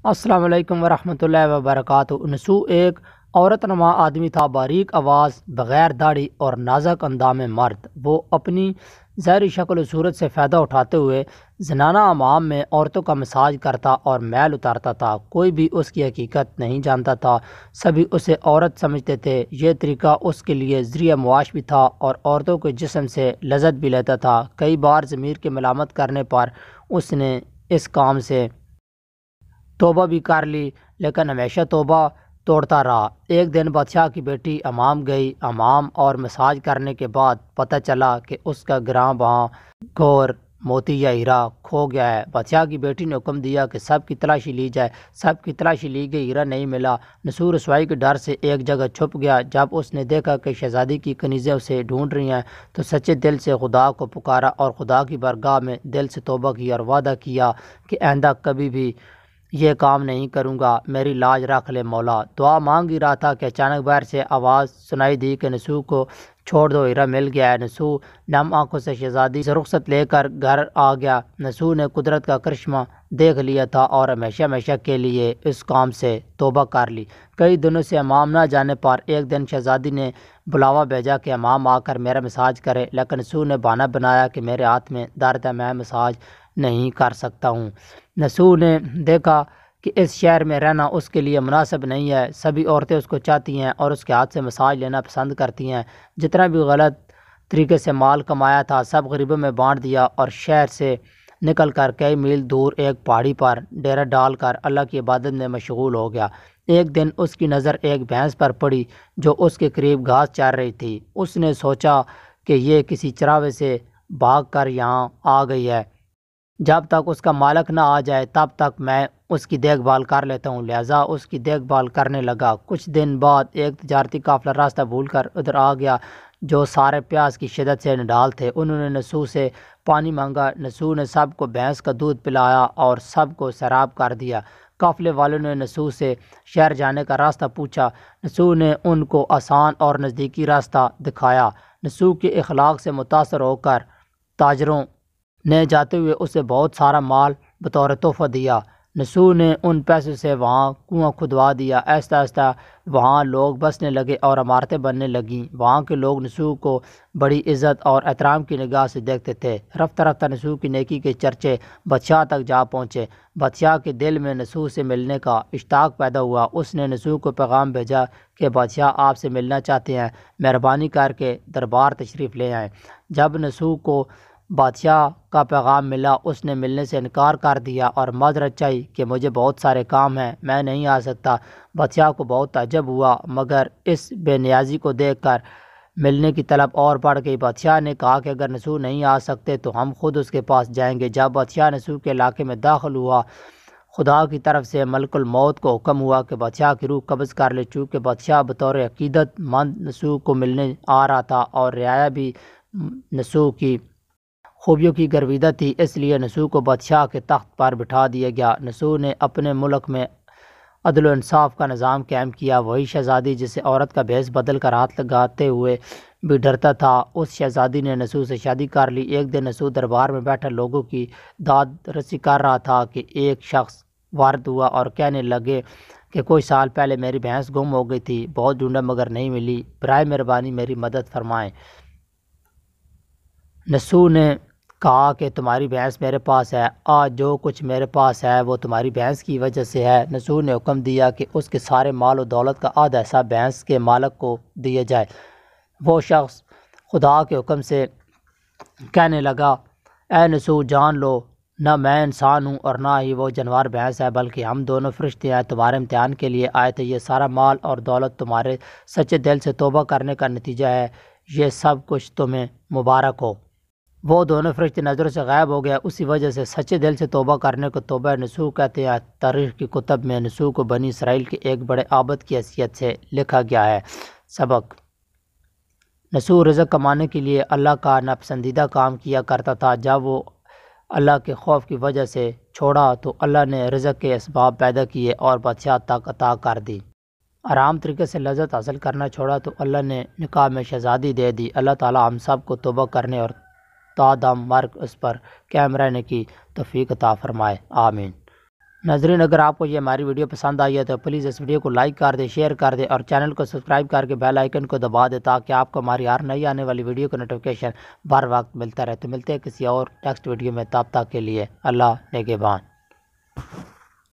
السلام علیکم ورحمۃ اللہ وبرکاتہ۔ نسو ایک عورت نما آدمی تھا، باریک آواز، بغیر داڑھی اور نازک اندام مرد۔ وہ اپنی ظاہری شکل و صورت سے فائدہ اٹھاتے ہوئے زنانہ عوام میں عورتوں کا مساج کرتا اور میل اتارتا تھا۔ کوئی بھی اس کی حقیقت نہیں جانتا تھا، سبھی اسے عورت سمجھتے تھے۔ یہ طریقہ اس کے لیے ذریعہ معاش بھی تھا اور عورتوں کے جسم سے لذت بھی لیتا تھا۔ کئی بار ضمیر کی ملامت کرنے پر اس نے اس کام سے توبہ بھی کر لی، لیکن ہمیشہ توبہ توڑتا رہا۔ ایک دن بادشاہ کی بیٹی حمام گئی۔ حمام اور مساج کرنے کے بعد پتہ چلا کہ اس کا گراں بہاں گور، موتی یا ہیرا کھو گیا ہے۔ بادشاہ کی بیٹی نے حکم دیا کہ سب کی تلاشی لی جائے۔ سب کی تلاشی لی گئی، ہیرا نہیں ملا۔ نسو رسوائی کے ڈر سے ایک جگہ چھپ گیا۔ جب اس نے دیکھا کہ شہزادی کی کنیزیں اسے ڈھونڈ رہی ہیں تو سچے دل سے خدا کو پکارا اور خدا کی بارگاہ میں دل سے توبہ کی اور وعدہ کیا کہ آئندہ کبھی بھی یہ کام نہیں کروں گا، میری لاج رکھ لے مولا۔ دعا مانگ ہی رہا تھا کہ اچانک باہر سے آواز سنائی دی کہ نسو کو چھوڑ دو، ہیرا مل گیا ہے۔ نسو نم آنکھوں سے شہزادی سے رخصت لے کر گھر آ گیا۔ نسو نے قدرت کا کرشمہ دیکھ لیا تھا اور ہمیشہ ہمیشہ کے لیے اس کام سے توبہ کر لی۔ کئی دنوں سے حمام نہ جانے پر ایک دن شہزادی نے بلاوا بھیجا کہ حمام آ کر میرا مساج کرے، لیکن نسو نے بہانہ بنایا کہ میرے ہاتھ میں درد ہے، میں مساج نہیں کر سکتا ہوں۔ نسو نے دیکھا کہ اس شہر میں رہنا اس کے لیے مناسب نہیں ہے۔ سبھی عورتیں اس کو چاہتی ہیں اور اس کے ہاتھ سے مساج لینا پسند کرتی ہیں۔ جتنا بھی غلط طریقے سے مال کمایا تھا سب غریبوں میں بانٹ دیا اور شہر سے نکل کر کئی میل دور ایک پہاڑی پر ڈیرا ڈال کر اللہ کی عبادت میں مشغول ہو گیا۔ ایک دن اس کی نظر ایک بھینس پر پڑی جو اس کے قریب گھاس چار رہی تھی۔ اس نے سوچا کہ یہ کسی چراوے سے بھاگ کر یہاں آ گئی ہے، جب تک اس کا مالک نہ آ جائے تب تک میں اس کی دیکھ بھال کر لیتا ہوں، لہٰذا اس کی دیکھ بھال کرنے لگا۔ کچھ دن بعد ایک تجارتی قافلہ راستہ بھول کر ادھر آ گیا جو سارے پیاس کی شدت سے نڈال تھے۔ انہوں نے نسو سے پانی مانگا۔ نسو نے سب کو بھینس کا دودھ پلایا اور سب کو سیراب کر دیا۔ قافلے والوں نے نسو سے شہر جانے کا راستہ پوچھا۔ نسو نے ان کو آسان اور نزدیکی راستہ دکھایا۔ نسو کے اخلاق سے متاثر ہو کر تاجروں نے جاتے ہوئے اسے بہت سارا مال بطور تحفہ دیا۔ نسو نے ان پیسوں سے وہاں کنواں کھدوا دیا۔ آہستہ آہستہ وہاں لوگ بسنے لگے اور عمارتیں بننے لگیں۔ وہاں کے لوگ نسو کو بڑی عزت اور احترام کی نگاہ سے دیکھتے تھے۔ رفتہ رفتہ نسو کی نیکی کے چرچے بادشاہ تک جا پہنچے۔ بادشاہ کے دل میں نسو سے ملنے کا اشتیاق پیدا ہوا۔ اس نے نسو کو پیغام بھیجا کہ بادشاہ آپ سے ملنا چاہتے ہیں، مہربانی کر کے دربار تشریف لے آئیں۔ جب نسو کو بادشاہ کا پیغام ملا اس نے ملنے سے انکار کر دیا اور معذرت چاہی کہ مجھے بہت سارے کام ہیں، میں نہیں آ سکتا۔ بادشاہ کو بہت تعجب ہوا، مگر اس بے نیازی کو دیکھ کر ملنے کی طلب اور بڑھ گئی۔ بادشاہ نے کہا کہ اگر نسو نہیں آ سکتے تو ہم خود اس کے پاس جائیں گے۔ جب بادشاہ نسو کے علاقے میں داخل ہوا، خدا کی طرف سے ملک الموت کو حکم ہوا کہ بادشاہ کی روح قبض کر لے۔ چونکہ بادشاہ بطور عقیدت مند نسو کو ملنے آ رہا تھا اور رعایا بھی نسو کی خوبیوں کی گرویدہ تھی، اس لیے نسو کو بادشاہ کے تخت پر بٹھا دیا گیا۔ نسو نے اپنے ملک میں عدل و انصاف کا نظام قائم کیا۔ وہی شہزادی جسے عورت کا بھیس بدل کر ہاتھ لگاتے ہوئے بھی ڈرتا تھا، اس شہزادی نے نسو سے شادی کر لی۔ ایک دن نسو دربار میں بیٹھا لوگوں کی داد رسی کر رہا تھا کہ ایک شخص وارد ہوا اور کہنے لگے کہ کچھ سال پہلے میری بھینس گم ہو گئی تھی، بہت ڈھونڈا مگر نہیں ملی، برائے مہربانی میری مدد فرمائیں۔ نسو نے کہا کہ تمہاری بھینس میرے پاس ہے، آج جو کچھ میرے پاس ہے وہ تمہاری بھینس کی وجہ سے ہے۔ نسو نے حکم دیا کہ اس کے سارے مال و دولت کا آدھا حصہ بھینس کے مالک کو دیا جائے۔ وہ شخص خدا کے حکم سے کہنے لگا، اے نسو جان لو، نہ میں انسان ہوں اور نہ ہی وہ جانور بھینس ہے، بلکہ ہم دونوں فرشتے ہیں، تمہارے امتحان کے لیے آئے تھے۔ یہ سارا مال اور دولت تمہارے سچے دل سے توبہ کرنے کا نتیجہ ہے، یہ سب کچھ تمہیں مبارک ہو۔ وہ دونوں فرشتے نظروں سے غائب ہو گیا۔ اسی وجہ سے سچے دل سے توبہ کرنے کو توبہ نسو کہتے ہیں۔ تاریخ کی کتب میں نسو کو بنی اسرائیل کے ایک بڑے عابد کی حیثیت سے لکھا گیا ہے۔ سبق: نسو رزق کمانے کے لیے اللہ کا ناپسندیدہ کام کیا کرتا تھا۔ جب وہ اللہ کے خوف کی وجہ سے چھوڑا تو اللہ نے رزق کے اسباب پیدا کیے اور بادشاہ تک عطا کر دی۔ آرام طریقے سے لذت حاصل کرنا چھوڑا تو اللہ نے نکاح میں شہزادی دے دی۔ اللہ تعالی ہم سب کو توبہ کرنے اور تا دم مرگ اس پر قائم رہنے کی توفیق عطا فرمائے، آمین۔ ناظرین اگر آپ کو یہ ہماری ویڈیو پسند آئی ہے تو پلیز اس ویڈیو کو لائک کر دیں، شیئر کر دیں اور چینل کو سبسکرائب کر کے بیل آئیکن کو دبا دیں تاکہ آپ کو ہماری ہر نئی آنے والی ویڈیو کا نوٹیفیکیشن بر وقت ملتا رہے۔ تو ملتے ہیں کسی اور نیکسٹ ویڈیو میں، تب تک کے لیے اللہ نگہبان۔